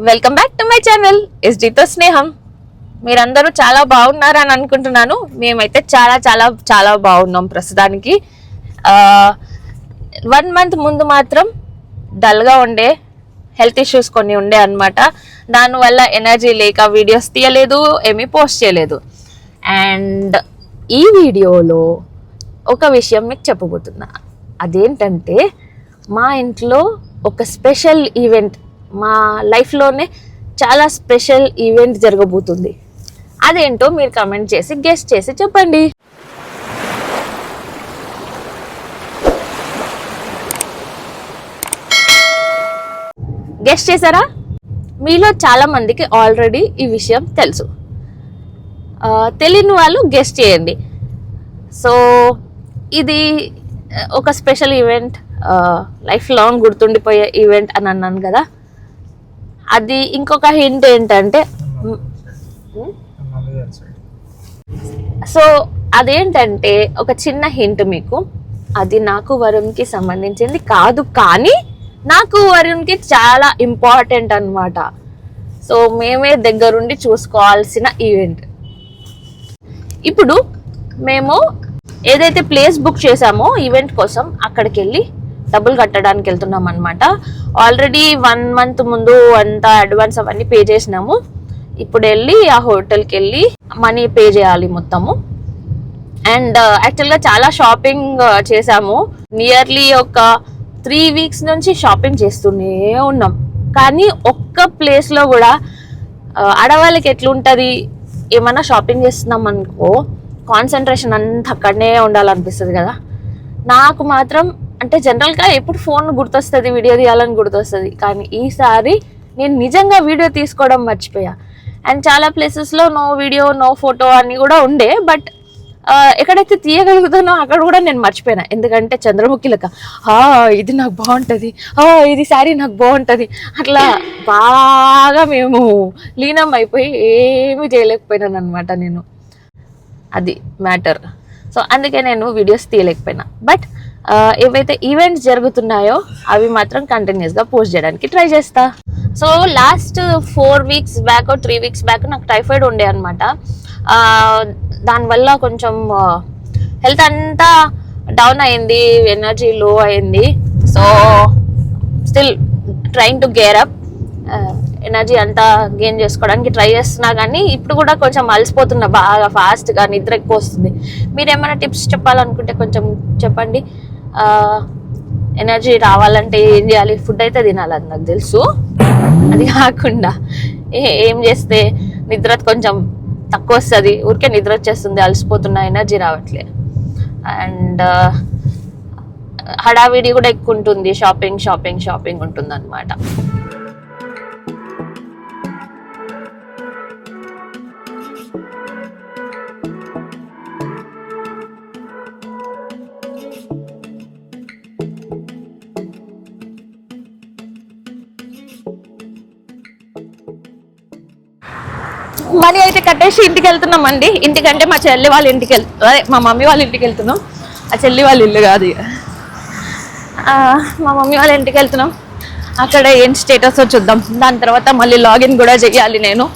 Welcome back to my channel ఎస్డితో స్నేహం. మీరందరూ చాలా బాగున్నారని అనుకుంటున్నాను. మేమైతే చాలా చాలా చాలా బాగున్నాం ప్రస్తుతానికి. 1 month ముందు మాత్రం డల్గా ఉండే హెల్త్ ఇష్యూస్ కొన్ని ఉండే అనమాట. దానివల్ల ఎనర్జీ లేక వీడియోస్ తీయలేదు, ఏమీ పోస్ట్ చేయలేదు. అండ్ ఈ వీడియోలో ఒక విషయం మీకు చెప్పబోతున్నా. అదేంటంటే మా ఇంట్లో ఒక స్పెషల్ ఈవెంట్, మా లైఫ్లోనే చాలా స్పెషల్ ఈవెంట్ జరగబోతుంది. అదేంటో మీరు కమెంట్ చేసి గెస్ట్ చేసి చెప్పండి. గెస్ట్ చేశారా? మీలో చాలా మందికి ఆల్రెడీ ఈ విషయం తెలుసు. తెలియని వాళ్ళు గెస్ట్ చేయండి. సో ఇది ఒక స్పెషల్ ఈవెంట్, లైఫ్ లాంగ్ గుర్తుండిపోయే ఈవెంట్ అని అన్నాను కదా. అది ఇంకొక హింట్ ఏంటంటే, సో అదేంటంటే ఒక చిన్న హింట్ మీకు. అది నాకు వరుణ్కి సంబంధించింది కాదు, కానీ నాకు వరుణ్కి చాలా ఇంపార్టెంట్ అన్నమాట. సో మేమే దగ్గరుండి చూసుకోవాల్సిన ఈవెంట్. ఇప్పుడు మేము ఏదైతే ప్లేస్ బుక్ చేసామో ఈవెంట్ కోసం, అక్కడికి వెళ్ళి డబ్బులు కట్టడానికి వెళ్తున్నాం అనమాట. ఆల్రెడీ 1 month ముందు అంతా అడ్వాన్స్ అవన్నీ పే చేసినాము. ఇప్పుడు వెళ్ళి ఆ హోటల్కి వెళ్ళి మనీ పే చేయాలి మొత్తము. అండ్ యాక్చువల్గా చాలా షాపింగ్ చేసాము. నియర్లీ ఒక 3 weeks నుంచి షాపింగ్ చేస్తూనే ఉన్నాం. కానీ ఒక్క ప్లేస్లో కూడా ఆడవాళ్ళకి ఎట్లుంటుంది, ఏమన్నా షాపింగ్ చేస్తున్నాం అనుకో కాన్సన్ట్రేషన్ అంతా అక్కడనే ఉండాలనిపిస్తుంది కదా. నాకు మాత్రం అంటే జనరల్గా ఎప్పుడు ఫోన్ గుర్తొస్తుంది, వీడియో తీయాలని గుర్తొస్తుంది. కానీ ఈసారి నేను నిజంగా వీడియో తీసుకోవడం మర్చిపోయా. అండ్ చాలా ప్లేసెస్లో నో వీడియో నో ఫోటో అని కూడా ఉండే. బట్ ఎక్కడైతే తీయగలుగుతానో అక్కడ కూడా నేను మర్చిపోయినా. ఎందుకంటే చంద్రముఖిలక ఇది నాకు బాగుంటుంది, ఇది శారీ నాకు బాగుంటుంది, అట్లా బాగా మేము లీనం అయిపోయి ఏమీ చేయలేకపోయినాను అనమాట నేను. అది మ్యాటర్. సో అందుకే నేను వీడియోస్ తీయలేకపోయినా. బట్ ఏవైతే ఈవెంట్స్ జరుగుతున్నాయో అవి మాత్రం కంటిన్యూస్గా పోస్ట్ చేయడానికి ట్రై చేస్తా. So last 4 weeks back 3 weeks back నాకు టైఫాయిడ్ ఉండే అనమాట. దానివల్ల కొంచెం హెల్త్ అంతా డౌన్ అయింది, ఎనర్జీ లో అయింది. So still trying to gear up, energy అంతా గెయిన్ చేసుకోవడానికి ట్రై చేస్తున్నా. కానీ ఇప్పుడు కూడా కొంచెం అలసిపోతున్నా బాగా ఫాస్ట్గా, నిద్ర ఎక్కువ వస్తుంది. మీరు ఏమైనా టిప్స్ చెప్పాలనుకుంటే కొంచెం చెప్పండి. ఎనర్జీ రావాలంటే ఏం చేయాలి? ఫుడ్ అయితే తినాలి, అది నాకు తెలుసు. అది కాకుండా ఏం చేస్తే నిద్ర కొంచెం తక్కువ వస్తుంది? ఊరికే నిద్ర వచ్చేస్తుంది, అలసిపోతున్నా, ఎనర్జీ రావట్లే. అండ్ హడావిడి కూడా ఎక్కువ ఉంటుంది, షాపింగ్ షాపింగ్ షాపింగ్ ఉంటుంది అనమాట. మనీ అయితే కట్టేసి ఇంటికి వెళ్తున్నామండి. ఇంటికంటే మా చెల్లి వాళ్ళ ఇంటికి అదే మా మమ్మీ వాళ్ళ ఇంటికి వెళ్తున్నాం. ఆ చెల్లి వాళ్ళ ఇల్లు కాదు, మా మమ్మీ వాళ్ళ ఇంటికి వెళ్తున్నాం. అక్కడ ఏం స్టేటస్ చూద్దాం. దాని తర్వాత మళ్ళీ లాగిన్ కూడా చెయ్యాలి నేను.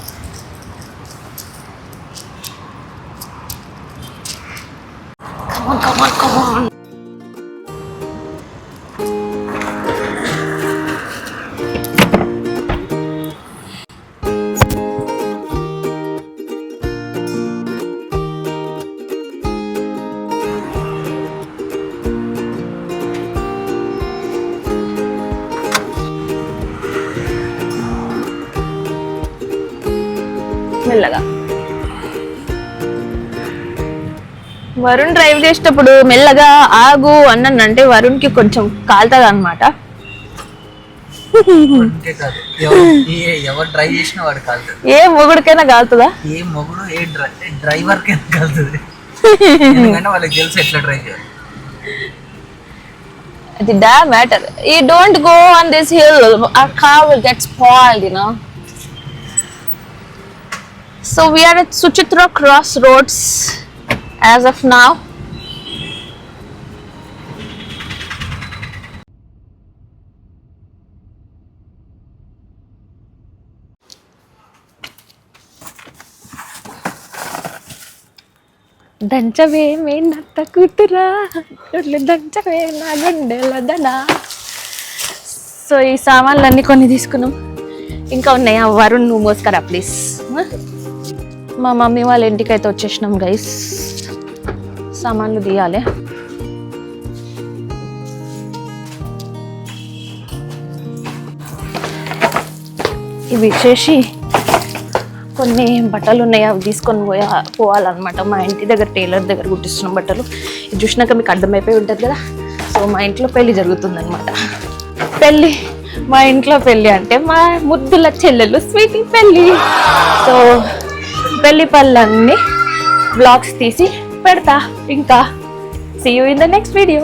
మెల్లగా వరుణ్ డ్రైవ్ చేసేటప్పుడు మెల్లగా ఆగు అన్నానంటే వరుణ్కి కొంచెం కాలుతుంది అనమాట. ఎవరు డ్రైవ్ చేసిన వాడు కాలుతుంది. ఏ మొగుడికైనా కాలుతుందా? ఏ మొగుడు ఏ డ్రైవర్ కైనా కాలుతుంది. ఎందుకంటే వాళ్ళకి తెలుసు ఎట్లా డ్రైవ్ చేయాలి. అది దా matter. You don't go on this hill, our car will get spoiled, you know. So we are at Suchitra Crossroads as of now. దంచవే మే నత్త కూతురా దంచవే నా గుండెలదనా. సో ఈ సామాన్లు కొన్ని తీసుకున్నాం, ఇంకా ఉన్నాయా? వరుణ్ నువ్వు మోసుకరా ప్లీజ్. మా మమ్మీ వాళ్ళ ఇంటికి అయితే వచ్చేసినాం గైస్, సామాన్లు తీయాలి. ఇవి చేసి కొన్ని బట్టలు ఉన్నాయి, అవి తీసుకొని పోవాలన్నమాట. మా ఇంటి దగ్గర టైలర్ దగ్గర కుట్టిస్తున్న బట్టలు. ఇది చూసినాక మీకు అర్థమైపోయి ఉంటుంది కదా. సో మా ఇంట్లో పెళ్ళి జరుగుతుందన్నమాట. పెళ్ళి మా ఇంట్లో పెళ్ళి అంటే మా ముద్దుల చెల్లెలు స్వీటీ పెళ్ళి. సో పెళ్ళి పళ్ళన్నీ బ్లాగ్స్ తీసి పెడతా. ఇంకా see you in the next video.